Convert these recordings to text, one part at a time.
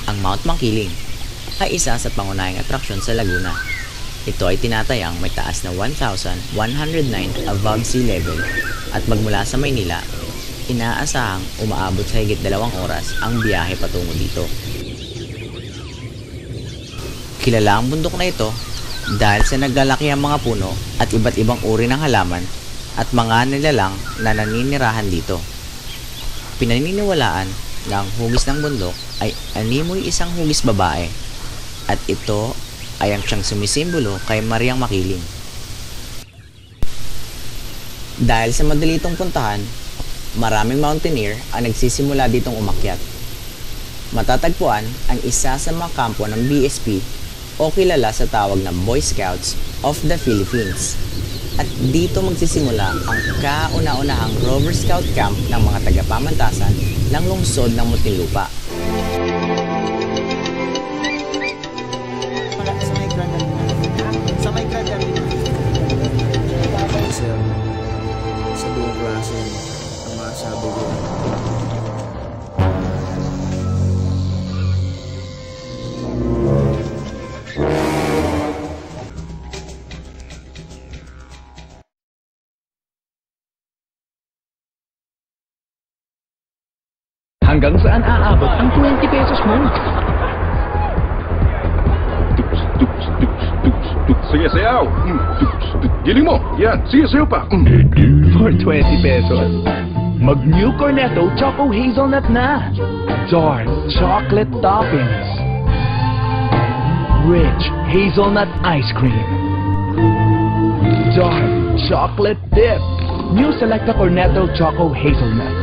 Ang Mount Makiling ay isa sa pangunahing atraksyon sa Laguna. Ito ay tinatayang may taas na 1,109 above sea level at magmula sa Maynila, inaasahang umaabot sa higit 2 oras ang biyahe patungo dito. Kilala ang bundok na ito dahil sa naglalaki ang mga puno at iba't ibang uri ng halaman at mga nilalang na naninirahan dito. Pinaniniwalaan na ang hugis ng bundok ay animoy isang hugis babae at ito ay ang siyang sumisimbolo kay Mariang Makiling. Dahil sa madalitong puntahan, maraming mountaineer ang nagsisimula ditong umakyat. Matatagpuan ang isa sa mga kampo ng BSP o kilala sa tawag na Boy Scouts of the Philippines. At dito magsisimula ang kauna-unahang Rover Scout Camp ng mga tagapamantasan ng lungsod ng Muntinlupa. Sa may gradal sa buong klase ang masabi ko. Hanggang saan aabot ang 20 pesos mo? Sige, sayaw! Giling mo! Yan! Sige, sayaw pa! For 20 pesos, mag-New Cornetto Choco Hazelnut na! Dark chocolate toppings. Rich hazelnut ice cream. Dark chocolate dip. New Selecta Cornetto Choco Hazelnut.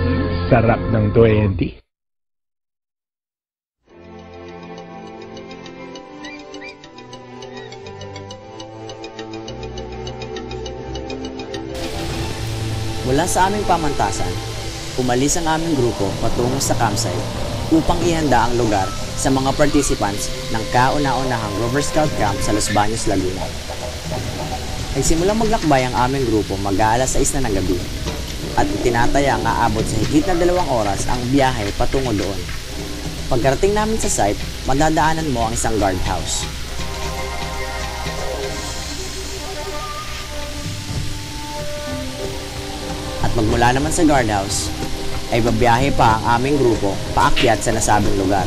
Sarap ng 20. Mula sa aming pamantasan, umalis ang aming grupo patungo sa campsite upang ihanda ang lugar sa mga participants ng kauna-unahang Rover Scout Camp sa Los Baños, Laguna. Nagsimulang maglakbay ang aming grupo mag-aalas 6 na ng gabi at tinatayang aabot sa higit na 2 oras ang biyahe patungo doon. Pagkarating namin sa site, madadaanan mo ang isang guardhouse. At magmula naman sa guardhouse, ay babiyahe pa ang aming grupo paakyat sa nasabing lugar.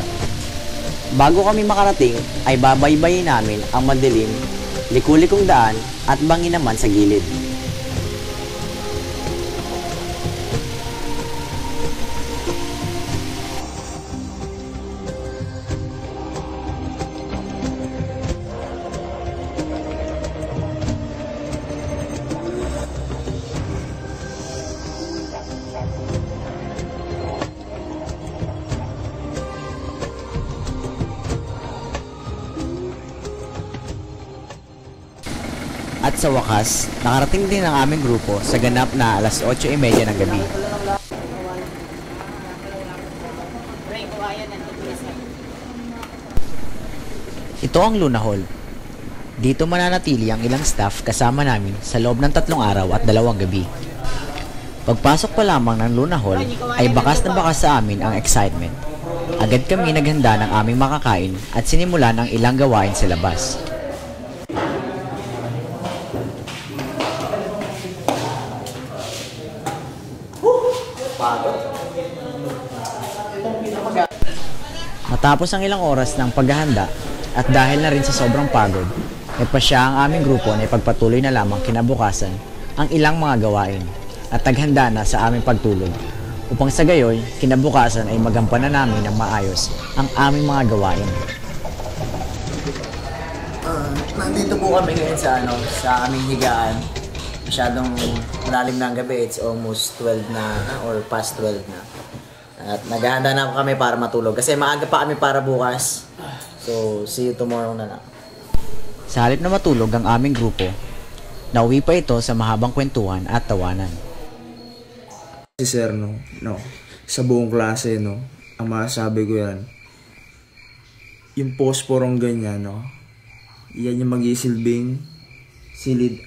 Bago kami makarating, ay babaybayin namin ang madilim, likulikong daan at bangin naman sa gilid. At sa wakas, nakarating din ang aming grupo sa ganap na alas 8:30 ng gabi. Ito ang Luna Hall. Dito mananatili ang ilang staff kasama namin sa loob ng 3 araw at 2 gabi. Pagpasok pa lamang ng Luna Hall ay bakas na bakas sa amin ang excitement. Agad kami naghanda ng aming makakain at sinimulan ang ilang gawain sa labas. Matapos ang ilang oras ng paghahanda at dahil na rin sa sobrang pagod, ay pasya ang aming grupo na ipagpatuloy na lamang kinabukasan ang ilang mga gawain at naghanda na sa aming pagtulog upang sa gayoy, kinabukasan ay magampanan namin ng maayos ang aming mga gawain. Nandito po kami ngayon sa aming higaan. Masyadong malalim na ang gabi. It's almost 12 na or past 12 na. At naghahanda na kami para matulog kasi maaga pa kami para bukas. So, see you tomorrow na lang. Sa halip na matulog ang aming grupo, nauwi pa ito sa mahabang kwentuhan at tawanan. Si Sir, sa buong klase, ang masasabi ko yan, yung posporong ganyan, yan yung mag-isilbing silid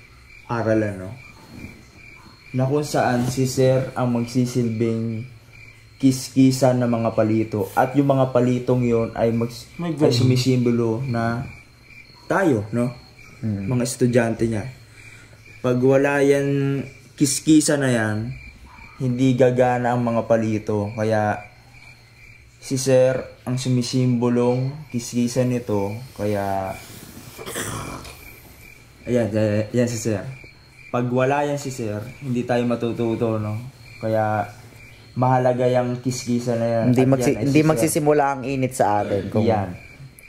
aralan, na kung saan si Sir ang magsisilbing kiskisan ng mga palito. At yung mga palitong yon ay, ay sumisimbolo na tayo, no? Mga estudyante niya. Pag wala yan, kiskisan na yan, hindi gagana ang mga palito. Kaya si Sir ang sumisimbolong kiskisan nito. Kaya ayan, yan si Sir. Pag wala yan si Sir, hindi tayo matututo, no? Kaya mahalaga yung kiskisan na yan. Hindi, At yan ay hindi si Sir. magsisimula ang init sa atin kung Yan.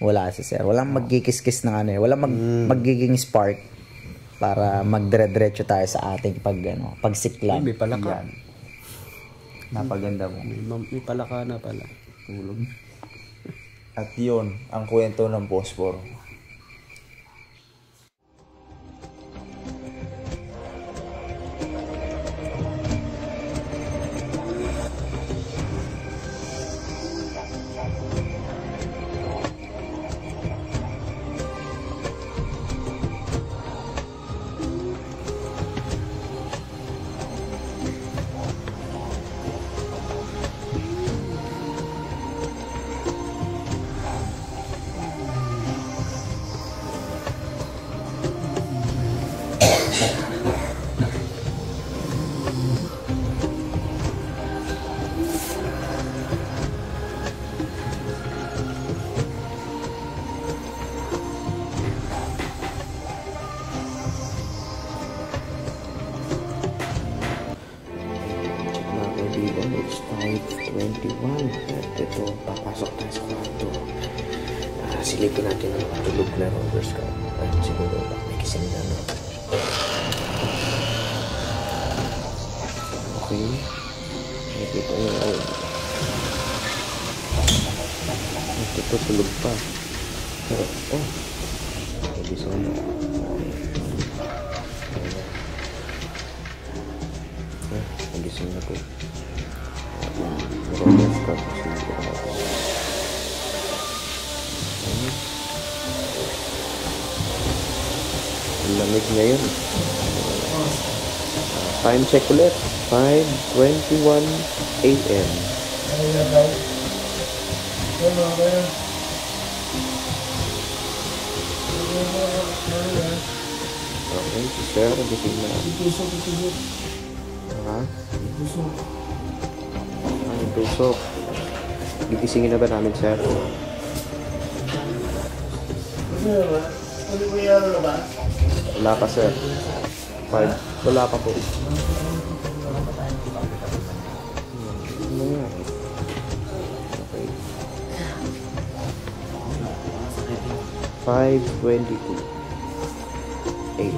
wala si Sir. Walang magkikiskis ng ano eh. Walang magiging spark para magdire-diretso tayo sa ating pagsiklan. May palaka. Yan. Napaganda mo. May palaka na pala. Tulog. At yun, ang kwento ng Posporo. Mga kaibigan, it's 5:21. At ito, papasok tayo sa kwarto. Silipin natin ang tulog na Rover Scout. At siguro may kising na, no? Okay. Nakikita nyo, ay. Ito tulog pa. Pero, oh. Nabisa na. Nagising na po. Rover Scout. Ang lamig ngayon. Time check ulit. 5:21 a.m. Okay, si Sir, gising na. Ha? Ang tusok. Gigisingin na ba namin, Sir? Wala pa, Sir. 5. Wala pa po. Ano nga? Okay. 5:22 8.